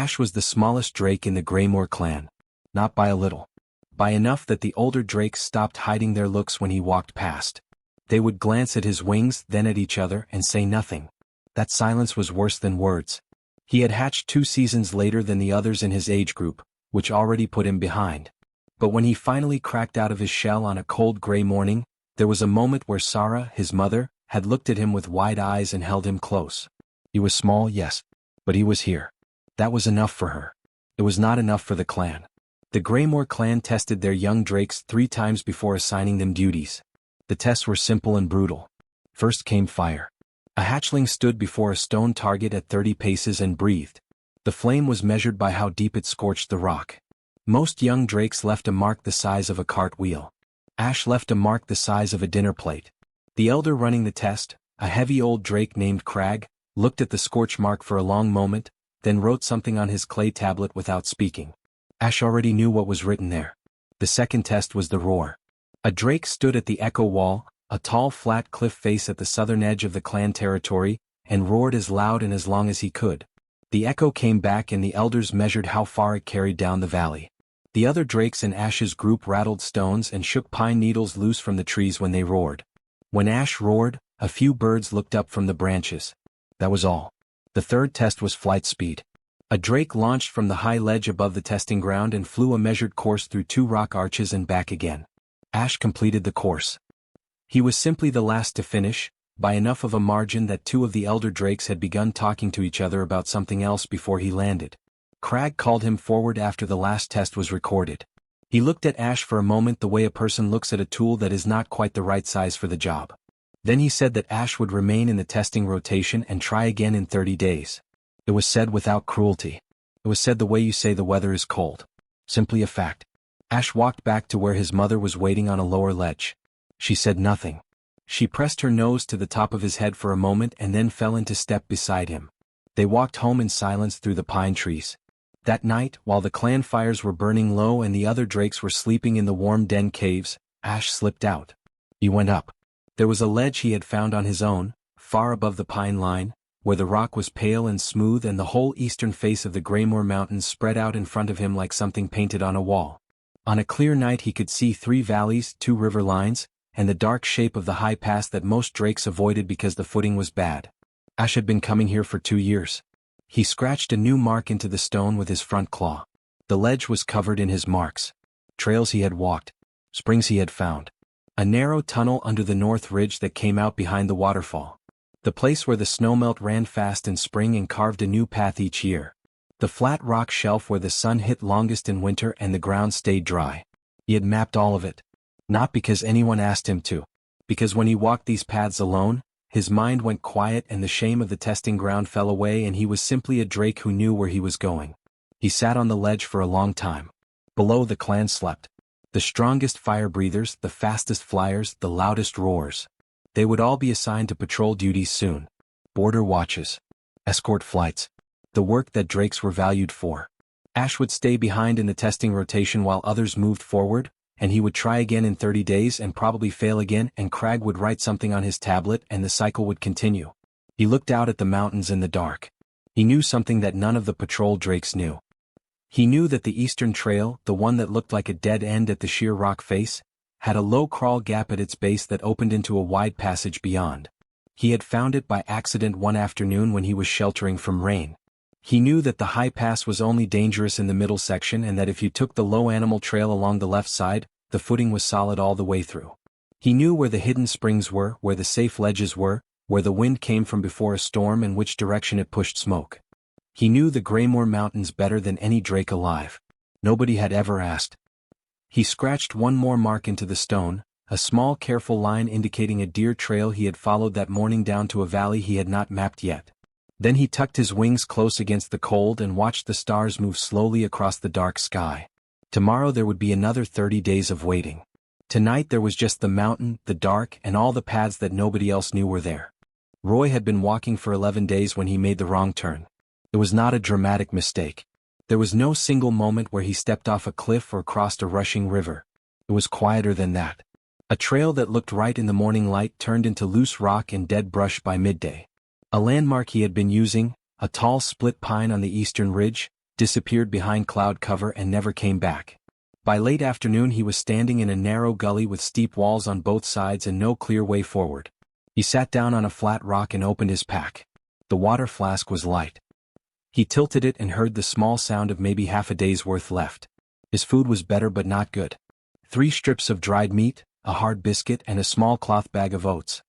Ash was the smallest drake in the Greymoor clan. Not by a little. By enough that the older drakes stopped hiding their looks when he walked past. They would glance at his wings, then at each other, and say nothing. That silence was worse than words. He had hatched 2 seasons later than the others in his age group, which already put him behind. But when he finally cracked out of his shell on a cold gray morning, there was a moment where Sarah, his mother, had looked at him with wide eyes and held him close. He was small, yes, but he was here. That was enough for her. It was not enough for the clan. The Greymoor clan tested their young drakes 3 times before assigning them duties. The tests were simple and brutal. First came fire. A hatchling stood before a stone target at 30 paces and breathed. The flame was measured by how deep it scorched the rock. Most young drakes left a mark the size of a cart wheel. Ash left a mark the size of a dinner plate. The elder running the test, a heavy old drake named Crag, looked at the scorch mark for a long moment, then wrote something on his clay tablet without speaking. Ash already knew what was written there. The second test was the roar. A drake stood at the echo wall, a tall flat cliff face at the southern edge of the clan territory, and roared as loud and as long as he could. The echo came back and the elders measured how far it carried down the valley. The other drakes in Ash's group rattled stones and shook pine needles loose from the trees when they roared. When Ash roared, a few birds looked up from the branches. That was all. The third test was flight speed. A drake launched from the high ledge above the testing ground and flew a measured course through 2 rock arches and back again. Ash completed the course. He was simply the last to finish, by enough of a margin that 2 of the elder drakes had begun talking to each other about something else before he landed. Crag called him forward after the last test was recorded. He looked at Ash for a moment the way a person looks at a tool that is not quite the right size for the job. Then he said that Ash would remain in the testing rotation and try again in 30 days. It was said without cruelty. It was said the way you say the weather is cold. Simply a fact. Ash walked back to where his mother was waiting on a lower ledge. She said nothing. She pressed her nose to the top of his head for a moment and then fell into step beside him. They walked home in silence through the pine trees. That night, while the clan fires were burning low and the other drakes were sleeping in the warm den caves, Ash slipped out. He went up. There was a ledge he had found on his own, far above the pine line, where the rock was pale and smooth and the whole eastern face of the Greymoor Mountains spread out in front of him like something painted on a wall. On a clear night he could see 3 valleys, 2 river lines, and the dark shape of the high pass that most drakes avoided because the footing was bad. Ash had been coming here for 2 years. He scratched a new mark into the stone with his front claw. The ledge was covered in his marks. Trails he had walked. Springs he had found. A narrow tunnel under the north ridge that came out behind the waterfall. The place where the snowmelt ran fast in spring and carved a new path each year. The flat rock shelf where the sun hit longest in winter and the ground stayed dry. He had mapped all of it. Not because anyone asked him to. Because when he walked these paths alone, his mind went quiet and the shame of the testing ground fell away and he was simply a drake who knew where he was going. He sat on the ledge for a long time. Below, the clan slept. The strongest fire breathers, the fastest flyers, the loudest roars. They would all be assigned to patrol duties soon. Border watches. Escort flights. The work that drakes were valued for. Ash would stay behind in the testing rotation while others moved forward, and he would try again in 30 days and probably fail again, and Crag would write something on his tablet and the cycle would continue. He looked out at the mountains in the dark. He knew something that none of the patrol drakes knew. He knew that the eastern trail, the one that looked like a dead end at the sheer rock face, had a low crawl gap at its base that opened into a wide passage beyond. He had found it by accident one afternoon when he was sheltering from rain. He knew that the high pass was only dangerous in the middle section and that if you took the low animal trail along the left side, the footing was solid all the way through. He knew where the hidden springs were, where the safe ledges were, where the wind came from before a storm and which direction it pushed smoke. He knew the Greymoor Mountains better than any drake alive. Nobody had ever asked. He scratched one more mark into the stone, a small careful line indicating a deer trail he had followed that morning down to a valley he had not mapped yet. Then he tucked his wings close against the cold and watched the stars move slowly across the dark sky. Tomorrow there would be another 30 days of waiting. Tonight there was just the mountain, the dark, and all the paths that nobody else knew were there. Roy had been walking for 11 days when he made the wrong turn. It was not a dramatic mistake. There was no single moment where he stepped off a cliff or crossed a rushing river. It was quieter than that. A trail that looked right in the morning light turned into loose rock and dead brush by midday. A landmark he had been using, a tall split pine on the eastern ridge, disappeared behind cloud cover and never came back. By late afternoon he was standing in a narrow gully with steep walls on both sides and no clear way forward. He sat down on a flat rock and opened his pack. The water flask was light. He tilted it and heard the small sound of maybe half a day's worth left. His food was better but not good. 3 strips of dried meat, a hard biscuit and a small cloth bag of oats.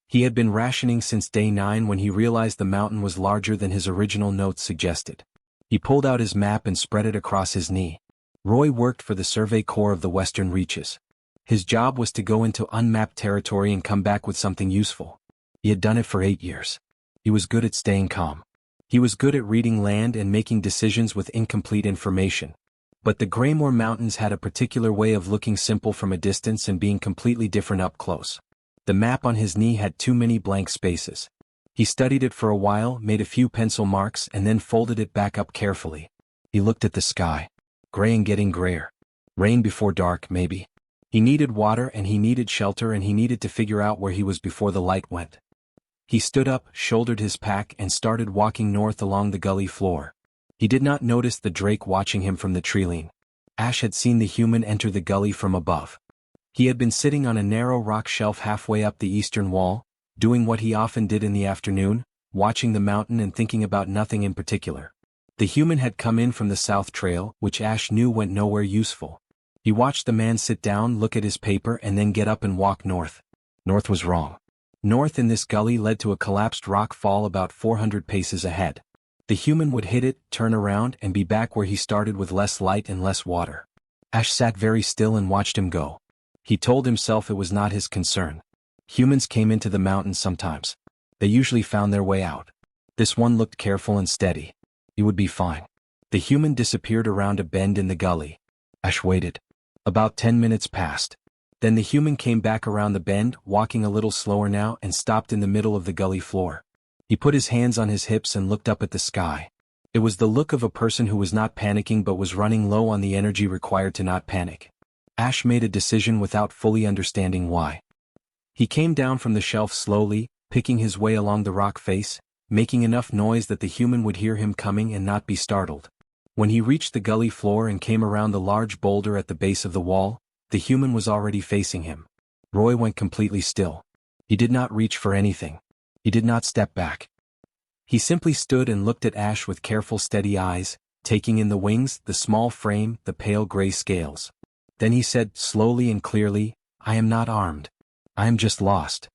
He had been rationing since day 9 when he realized the mountain was larger than his original notes suggested. He pulled out his map and spread it across his knee. Roy worked for the Survey Corps of the Western Reaches. His job was to go into unmapped territory and come back with something useful. He had done it for 8 years. He was good at staying calm. He was good at reading land and making decisions with incomplete information. But the Greymoor Mountains had a particular way of looking simple from a distance and being completely different up close. The map on his knee had too many blank spaces. He studied it for a while, made a few pencil marks and then folded it back up carefully. He looked at the sky. Gray and getting grayer. Rain before dark, maybe. He needed water and he needed shelter and he needed to figure out where he was before the light went. He stood up, shouldered his pack and started walking north along the gully floor. He did not notice the drake watching him from the treeline. Ash had seen the human enter the gully from above. He had been sitting on a narrow rock shelf halfway up the eastern wall, doing what he often did in the afternoon, watching the mountain and thinking about nothing in particular. The human had come in from the south trail, which Ash knew went nowhere useful. He watched the man sit down, look at his paper and then get up and walk north. North was wrong. North in this gully led to a collapsed rock fall about 400 paces ahead. The human would hit it, turn around and be back where he started with less light and less water. Ash sat very still and watched him go. He told himself it was not his concern. Humans came into the mountains sometimes. They usually found their way out. This one looked careful and steady. He would be fine. The human disappeared around a bend in the gully. Ash waited. About 10 minutes passed. Then the human came back around the bend, walking a little slower now and stopped in the middle of the gully floor. He put his hands on his hips and looked up at the sky. It was the look of a person who was not panicking but was running low on the energy required to not panic. Ash made a decision without fully understanding why. He came down from the shelf slowly, picking his way along the rock face, making enough noise that the human would hear him coming and not be startled. When he reached the gully floor and came around the large boulder at the base of the wall, the human was already facing him. Roy went completely still. He did not reach for anything. He did not step back. He simply stood and looked at Ash with careful, steady eyes, taking in the wings, the small frame, the pale gray scales. Then he said, slowly and clearly, "I am not armed. I am just lost."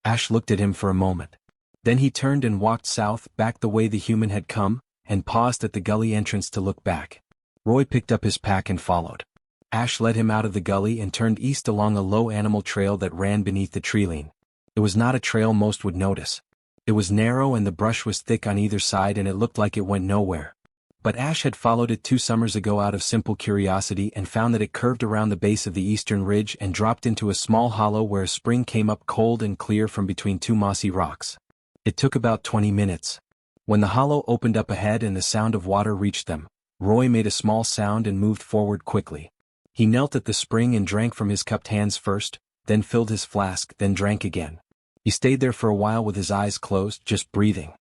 Ash looked at him for a moment. Then he turned and walked south, back the way the human had come, and paused at the gully entrance to look back. Roy picked up his pack and followed. Ash led him out of the gully and turned east along a low animal trail that ran beneath the treeline. It was not a trail most would notice. It was narrow and the brush was thick on either side and it looked like it went nowhere. But Ash had followed it 2 summers ago out of simple curiosity and found that it curved around the base of the eastern ridge and dropped into a small hollow where a spring came up cold and clear from between 2 mossy rocks. It took about 20 minutes. When the hollow opened up ahead and the sound of water reached them, Roy made a small sound and moved forward quickly. He knelt at the spring and drank from his cupped hands first, then filled his flask, then drank again. He stayed there for a while with his eyes closed, just breathing.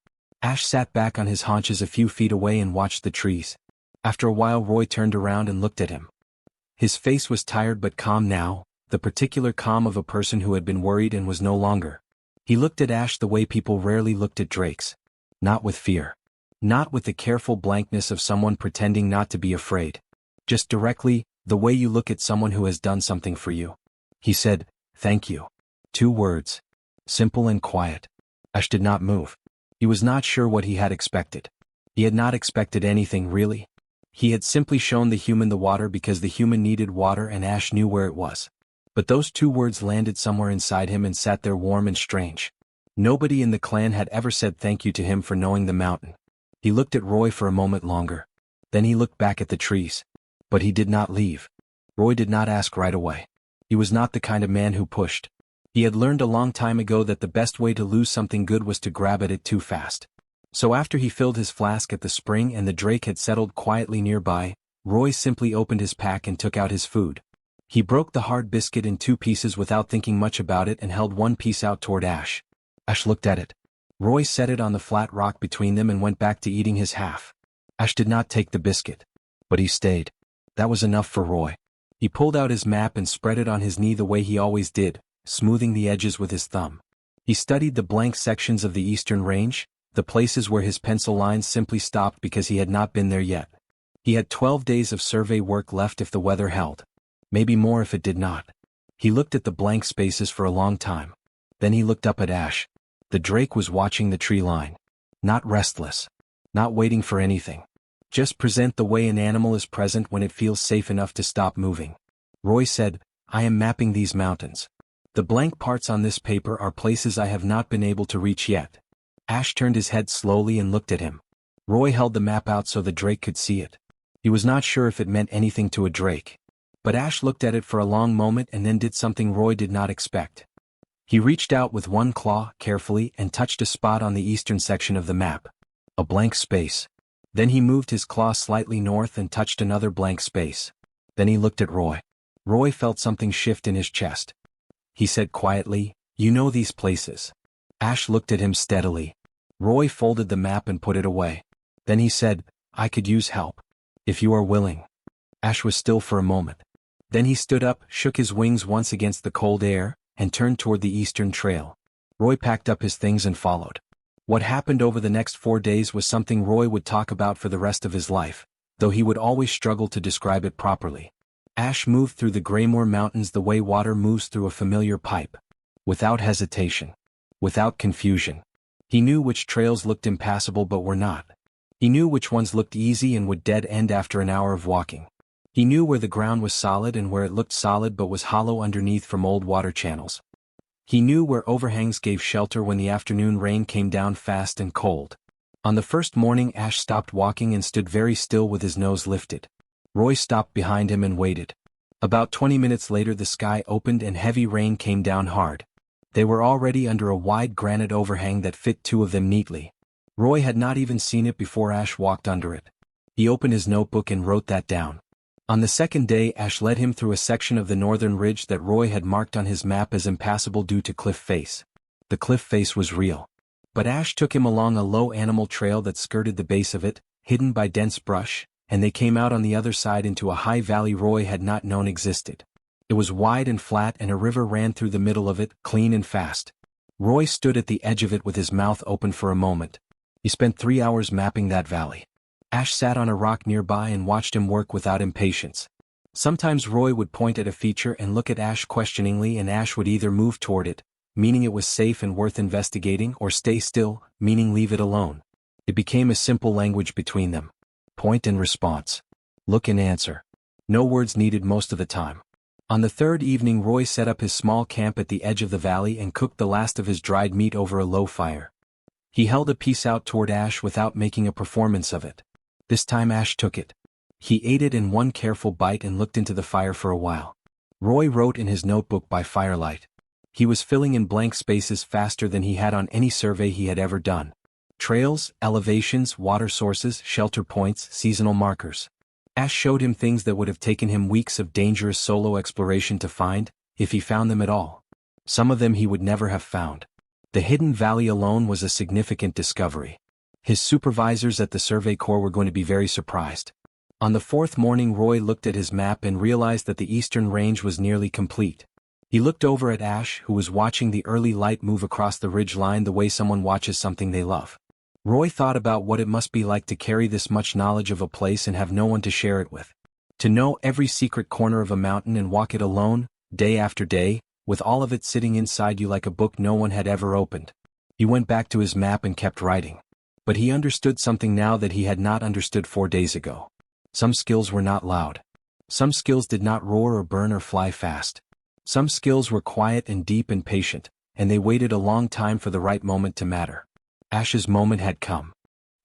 Ash sat back on his haunches a few feet away and watched the trees. After a while Roy turned around and looked at him. His face was tired but calm now, the particular calm of a person who had been worried and was no longer. He looked at Ash the way people rarely looked at drakes. Not with fear. Not with the careful blankness of someone pretending not to be afraid. Just directly, the way you look at someone who has done something for you. He said, "Thank you." 2 words. Simple and quiet. Ash did not move. He was not sure what he had expected. He had not expected anything really. He had simply shown the human the water because the human needed water and Ash knew where it was. But those 2 words landed somewhere inside him and sat there warm and strange. Nobody in the clan had ever said thank you to him for knowing the mountain. He looked at Roy for a moment longer. Then he looked back at the trees. But he did not leave. Roy did not ask right away. He was not the kind of man who pushed. He had learned a long time ago that the best way to lose something good was to grab at it too fast. So after he filled his flask at the spring and the drake had settled quietly nearby, Roy simply opened his pack and took out his food. He broke the hard biscuit in 2 pieces without thinking much about it and held one piece out toward Ash. Ash looked at it. Roy set it on the flat rock between them and went back to eating his half. Ash did not take the biscuit. But he stayed. That was enough for Roy. He pulled out his map and spread it on his knee the way he always did, smoothing the edges with his thumb. He studied the blank sections of the eastern range, the places where his pencil lines simply stopped because he had not been there yet. He had 12 days of survey work left if the weather held. Maybe more if it did not. He looked at the blank spaces for a long time. Then he looked up at Ash. The drake was watching the tree line. Not restless. Not waiting for anything. Just present the way an animal is present when it feels safe enough to stop moving. Roy said, I am mapping these mountains. The blank parts on this paper are places I have not been able to reach yet. Ash turned his head slowly and looked at him. Roy held the map out so the drake could see it. He was not sure if it meant anything to a drake. But Ash looked at it for a long moment and then did something Roy did not expect. He reached out with one claw, carefully, and touched a spot on the eastern section of the map. A blank space. Then he moved his claw slightly north and touched another blank space. Then he looked at Roy. Roy felt something shift in his chest. He said quietly, You know these places. Ash looked at him steadily. Roy folded the map and put it away. Then he said, I could use help. If you are willing. Ash was still for a moment. Then he stood up, shook his wings once against the cold air, and turned toward the eastern trail. Roy packed up his things and followed. What happened over the next 4 days was something Roy would talk about for the rest of his life, though he would always struggle to describe it properly. Ash moved through the Greymoor Mountains the way water moves through a familiar pipe. Without hesitation. Without confusion. He knew which trails looked impassable but were not. He knew which ones looked easy and would dead end after an hour of walking. He knew where the ground was solid and where it looked solid but was hollow underneath from old water channels. He knew where overhangs gave shelter when the afternoon rain came down fast and cold. On the first morning Ash stopped walking and stood very still with his nose lifted. Roy stopped behind him and waited. About 20 minutes later the sky opened and heavy rain came down hard. They were already under a wide granite overhang that fit two of them neatly. Roy had not even seen it before Ash walked under it. He opened his notebook and wrote that down. On the second day Ash led him through a section of the northern ridge that Roy had marked on his map as impassable due to cliff face. The cliff face was real. But Ash took him along a low animal trail that skirted the base of it, hidden by dense brush, and they came out on the other side into a high valley Roy had not known existed. It was wide and flat and a river ran through the middle of it, clean and fast. Roy stood at the edge of it with his mouth open for a moment. He spent 3 hours mapping that valley. Ash sat on a rock nearby and watched him work without impatience. Sometimes Roy would point at a feature and look at Ash questioningly and Ash would either move toward it, meaning it was safe and worth investigating, or stay still, meaning leave it alone. It became a simple language between them. Point and response. Look and answer. No words needed most of the time. On the third evening Roy set up his small camp at the edge of the valley and cooked the last of his dried meat over a low fire. He held a piece out toward Ash without making a performance of it. This time Ash took it. He ate it in one careful bite and looked into the fire for a while. Roy wrote in his notebook by firelight. He was filling in blank spaces faster than he had on any survey he had ever done. Trails, elevations, water sources, shelter points, seasonal markers. Ash showed him things that would have taken him weeks of dangerous solo exploration to find, if he found them at all. Some of them he would never have found. The hidden valley alone was a significant discovery. His supervisors at the Survey Corps were going to be very surprised. On the fourth morning Roy looked at his map and realized that the eastern range was nearly complete. He looked over at Ash, who was watching the early light move across the ridge line the way someone watches something they love. Roy thought about what it must be like to carry this much knowledge of a place and have no one to share it with. To know every secret corner of a mountain and walk it alone, day after day, with all of it sitting inside you like a book no one had ever opened. He went back to his map and kept writing. But he understood something now that he had not understood 4 days ago. Some skills were not loud. Some skills did not roar or burn or fly fast. Some skills were quiet and deep and patient, and they waited a long time for the right moment to matter. Ash's moment had come.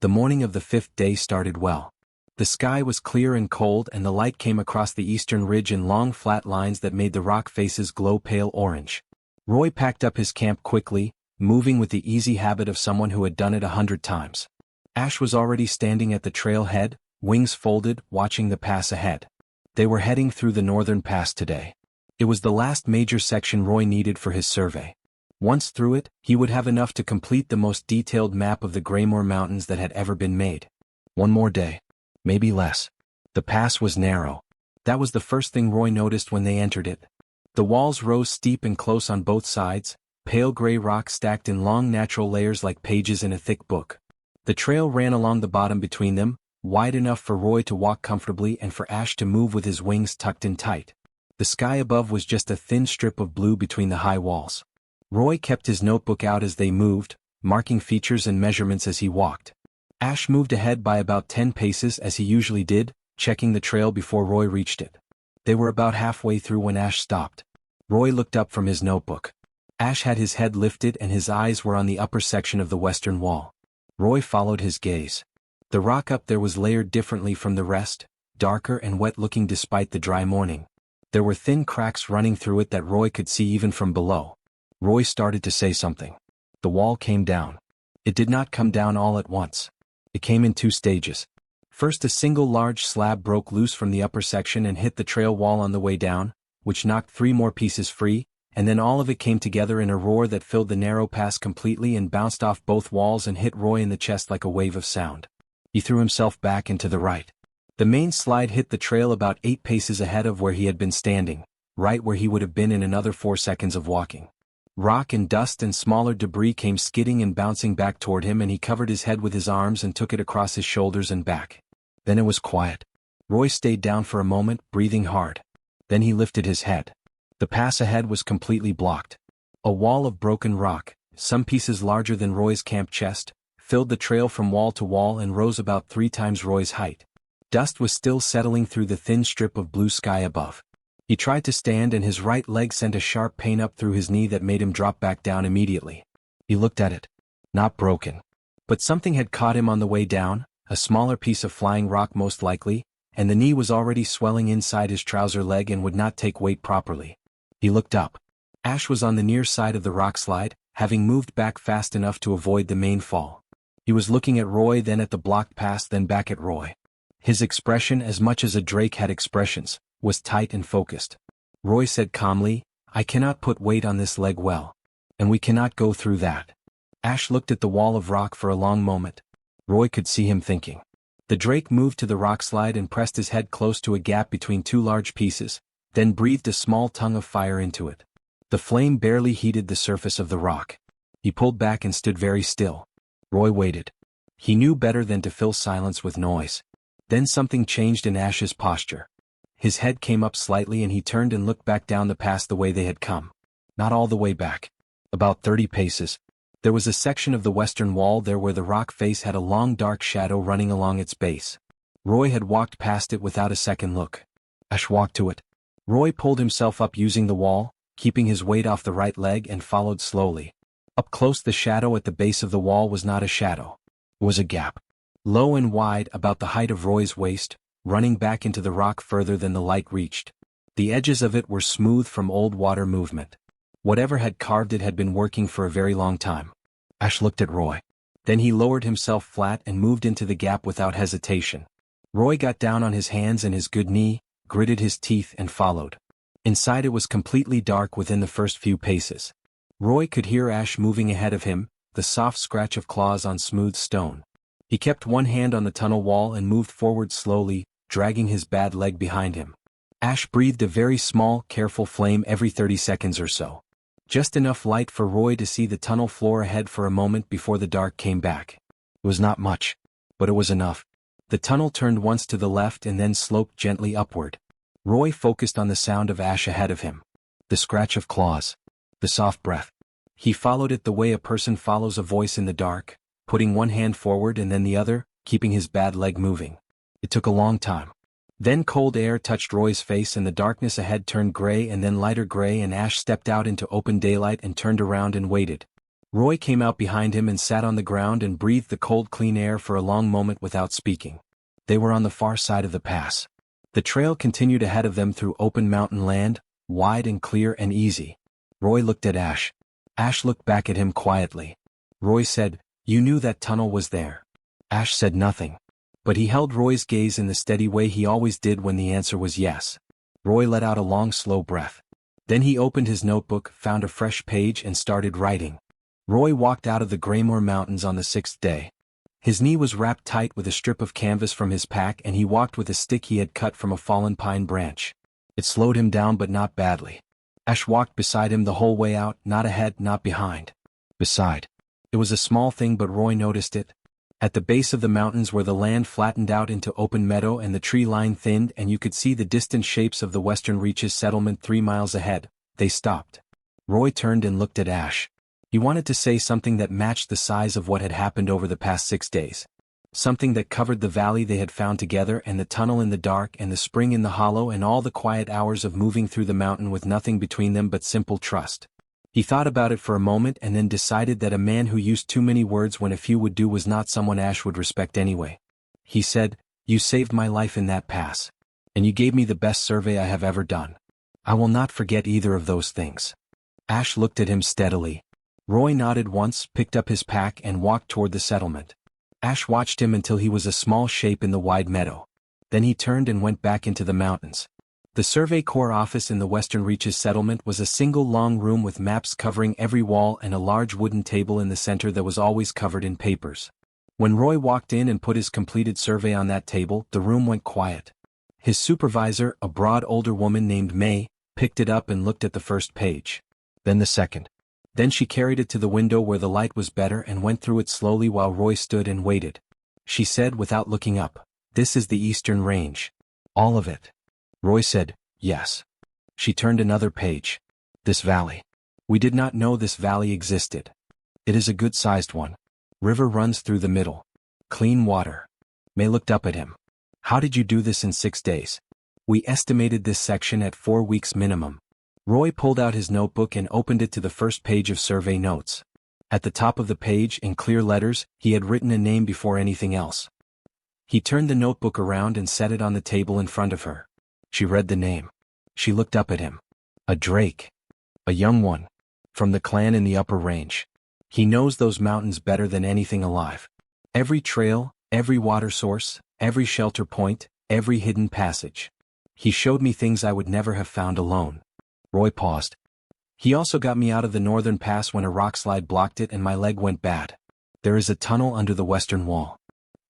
The morning of the 5th day started well. The sky was clear and cold and the light came across the eastern ridge in long flat lines that made the rock faces glow pale orange. Roy packed up his camp quickly, moving with the easy habit of someone who had done it 100 times. Ash was already standing at the trailhead, wings folded, watching the pass ahead. They were heading through the northern pass today. It was the last major section Roy needed for his survey. Once through it, he would have enough to complete the most detailed map of the Greymoor Mountains that had ever been made. One more day. Maybe less. The pass was narrow. That was the first thing Roy noticed when they entered it. The walls rose steep and close on both sides, pale gray rock stacked in long natural layers like pages in a thick book. The trail ran along the bottom between them, wide enough for Roy to walk comfortably and for Ash to move with his wings tucked in tight. The sky above was just a thin strip of blue between the high walls. Roy kept his notebook out as they moved, marking features and measurements as he walked. Ash moved ahead by about 10 paces as he usually did, checking the trail before Roy reached it. They were about halfway through when Ash stopped. Roy looked up from his notebook. Ash had his head lifted and his eyes were on the upper section of the western wall. Roy followed his gaze. The rock up there was layered differently from the rest, darker and wet-looking despite the dry morning. There were thin cracks running through it that Roy could see even from below. Roy started to say something. The wall came down. It did not come down all at once. It came in 2 stages. First, a single large slab broke loose from the upper section and hit the trail wall on the way down, which knocked 3 more pieces free, and then all of it came together in a roar that filled the narrow pass completely and bounced off both walls and hit Roy in the chest like a wave of sound. He threw himself back and to the right. The main slide hit the trail about 8 paces ahead of where he had been standing, right where he would have been in another 4 seconds of walking. Rock and dust and smaller debris came skidding and bouncing back toward him, and he covered his head with his arms and took it across his shoulders and back. Then it was quiet. Roy stayed down for a moment, breathing hard. Then he lifted his head. The pass ahead was completely blocked. A wall of broken rock, some pieces larger than Roy's camp chest, filled the trail from wall to wall and rose about 3 times Roy's height. Dust was still settling through the thin strip of blue sky above. He tried to stand and his right leg sent a sharp pain up through his knee that made him drop back down immediately. He looked at it. Not broken. But something had caught him on the way down, a smaller piece of flying rock most likely, and the knee was already swelling inside his trouser leg and would not take weight properly. He looked up. Ash was on the near side of the rock slide, having moved back fast enough to avoid the main fall. He was looking at Roy, then at the blocked pass, then back at Roy. His expression, as much as a drake had expressions, was tight and focused. Roy said calmly, "I cannot put weight on this leg well. And we cannot go through that." Ash looked at the wall of rock for a long moment. Roy could see him thinking. The drake moved to the rock slide and pressed his head close to a gap between 2 large pieces, then breathed a small tongue of fire into it. The flame barely heated the surface of the rock. He pulled back and stood very still. Roy waited. He knew better than to fill silence with noise. Then something changed in Ash's posture. His head came up slightly and he turned and looked back down the pass the way they had come. Not all the way back. About 30 paces. There was a section of the western wall there where the rock face had a long dark shadow running along its base. Roy had walked past it without a second look. Ash walked to it. Roy pulled himself up using the wall, keeping his weight off the right leg, and followed slowly. Up close, the shadow at the base of the wall was not a shadow. It was a gap. Low and wide, about the height of Roy's waist, running back into the rock further than the light reached. The edges of it were smooth from old water movement. Whatever had carved it had been working for a very long time. Ash looked at Roy. Then he lowered himself flat and moved into the gap without hesitation. Roy got down on his hands and his good knee, gritted his teeth and followed. Inside it was completely dark within the first few paces. Roy could hear Ash moving ahead of him, the soft scratch of claws on smooth stone. He kept one hand on the tunnel wall and moved forward slowly, dragging his bad leg behind him. Ash breathed a very small, careful flame every 30 seconds or so. Just enough light for Roy to see the tunnel floor ahead for a moment before the dark came back. It was not much, but it was enough. The tunnel turned once to the left and then sloped gently upward. Roy focused on the sound of Ash ahead of him. The scratch of claws. The soft breath. He followed it the way a person follows a voice in the dark, putting one hand forward and then the other, keeping his bad leg moving. It took a long time. Then cold air touched Roy's face and the darkness ahead turned gray and then lighter gray, and Ash stepped out into open daylight and turned around and waited. Roy came out behind him and sat on the ground and breathed the cold clean air for a long moment without speaking. They were on the far side of the pass. The trail continued ahead of them through open mountain land, wide and clear and easy. Roy looked at Ash. Ash looked back at him quietly. Roy said, "You knew that tunnel was there." Ash said nothing. But he held Roy's gaze in the steady way he always did when the answer was yes. Roy let out a long, slow breath. Then he opened his notebook, found a fresh page and started writing. Roy walked out of the Greymoor Mountains on the 6th day. His knee was wrapped tight with a strip of canvas from his pack and he walked with a stick he had cut from a fallen pine branch. It slowed him down but not badly. Ash walked beside him the whole way out, not ahead, not behind. Beside. It was a small thing but Roy noticed it. At the base of the mountains where the land flattened out into open meadow and the tree line thinned and you could see the distant shapes of the western reaches settlement 3 miles ahead, they stopped. Roy turned and looked at Ash. He wanted to say something that matched the size of what had happened over the past 6 days. Something that covered the valley they had found together and the tunnel in the dark and the spring in the hollow and all the quiet hours of moving through the mountain with nothing between them but simple trust. He thought about it for a moment and then decided that a man who used too many words when a few would do was not someone Ash would respect anyway. He said, "You saved my life in that pass. And you gave me the best survey I have ever done. I will not forget either of those things." Ash looked at him steadily. Roy nodded once, picked up his pack and walked toward the settlement. Ash watched him until he was a small shape in the wide meadow. Then he turned and went back into the mountains. The Survey Corps office in the Western Reaches settlement was a single long room with maps covering every wall and a large wooden table in the center that was always covered in papers. When Roy walked in and put his completed survey on that table, the room went quiet. His supervisor, a broad older woman named May, picked it up and looked at the first page. Then the second. Then she carried it to the window where the light was better and went through it slowly while Roy stood and waited. She said without looking up, "This is the Eastern Range. All of it." Roy said, "Yes." She turned another page. "This valley. We did not know this valley existed. It is a good-sized one. River runs through the middle. Clean water." May looked up at him. "How did you do this in 6 days?" "We estimated this section at 4 weeks minimum." Roy pulled out his notebook and opened it to the first page of survey notes. At the top of the page, in clear letters, he had written a name before anything else. He turned the notebook around and set it on the table in front of her. She read the name. She looked up at him. "A Drake. A young one. From the clan in the upper range. He knows those mountains better than anything alive. Every trail, every water source, every shelter point, every hidden passage. He showed me things I would never have found alone." Roy paused. "He also got me out of the northern pass when a rockslide blocked it and my leg went bad. There is a tunnel under the western wall.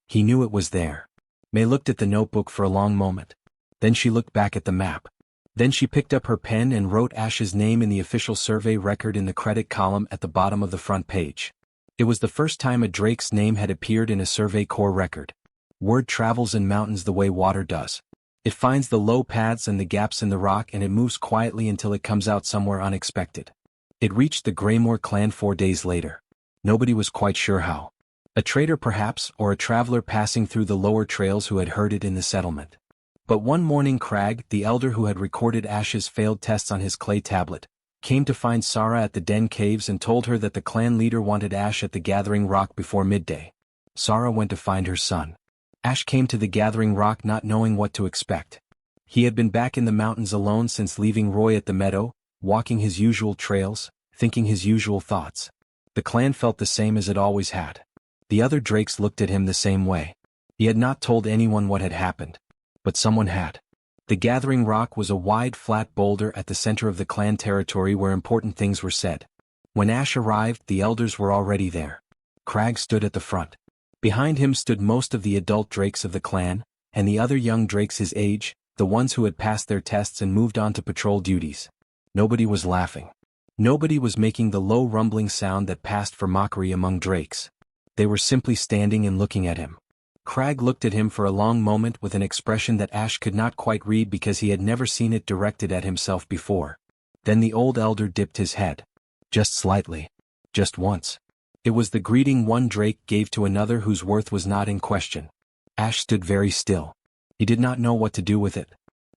He knew it was there." May looked at the notebook for a long moment. Then she looked back at the map. Then she picked up her pen and wrote Ash's name in the official survey record in the credit column at the bottom of the front page. It was the first time a Drake's name had appeared in a Survey Corps record. Word travels in mountains the way water does. It finds the low paths and the gaps in the rock and it moves quietly until it comes out somewhere unexpected. It reached the Greymoor clan 4 days later. Nobody was quite sure how. A trader perhaps, or a traveler passing through the lower trails who had heard it in the settlement. But one morning Crag, the elder who had recorded Ash's failed tests on his clay tablet, came to find Sarah at the Den Caves and told her that the clan leader wanted Ash at the Gathering Rock before midday. Sarah went to find her son. Ash came to the Gathering Rock not knowing what to expect. He had been back in the mountains alone since leaving Roy at the meadow, walking his usual trails, thinking his usual thoughts. The clan felt the same as it always had. The other Drakes looked at him the same way. He had not told anyone what had happened. But someone had. The Gathering Rock was a wide flat boulder at the center of the clan territory where important things were said. When Ash arrived, the elders were already there. Crag stood at the front. Behind him stood most of the adult Drakes of the clan, and the other young Drakes his age, the ones who had passed their tests and moved on to patrol duties. Nobody was laughing. Nobody was making the low rumbling sound that passed for mockery among Drakes. They were simply standing and looking at him. Crag looked at him for a long moment with an expression that Ash could not quite read because he had never seen it directed at himself before. Then the old elder dipped his head. Just slightly. Just once. It was the greeting one Drake gave to another whose worth was not in question. Ash stood very still. He did not know what to do with it.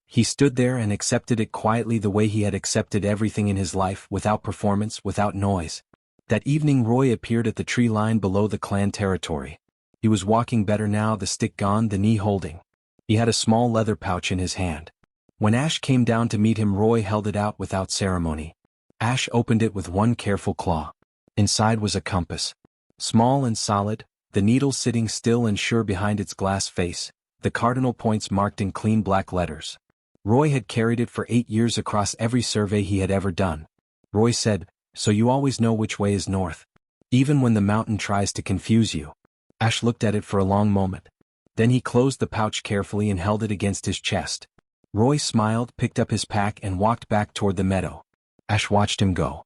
He stood there and accepted it quietly the way he had accepted everything in his life, without performance, without noise. That evening Roy appeared at the tree line below the clan territory. He was walking better now, the stick gone, the knee holding. He had a small leather pouch in his hand. When Ash came down to meet him, Roy held it out without ceremony. Ash opened it with one careful claw. Inside was a compass. Small and solid, the needle sitting still and sure behind its glass face, the cardinal points marked in clean black letters. Roy had carried it for 8 years across every survey he had ever done. Roy said, "So you always know which way is north? Even when the mountain tries to confuse you." Ash looked at it for a long moment. Then he closed the pouch carefully and held it against his chest. Roy smiled, picked up his pack and walked back toward the meadow. Ash watched him go.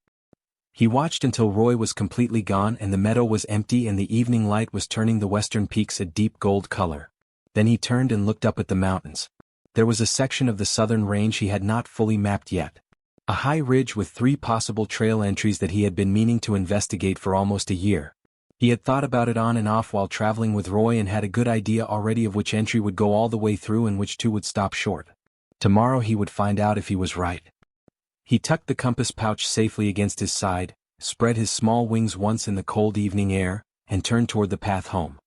He watched until Roy was completely gone and the meadow was empty and the evening light was turning the western peaks a deep gold color. Then he turned and looked up at the mountains. There was a section of the southern range he had not fully mapped yet. A high ridge with 3 possible trail entries that he had been meaning to investigate for almost a year. He had thought about it on and off while traveling with Roy and had a good idea already of which entry would go all the way through and which 2 would stop short. Tomorrow he would find out if he was right. He tucked the compass pouch safely against his side, spread his small wings once in the cold evening air, and turned toward the path home.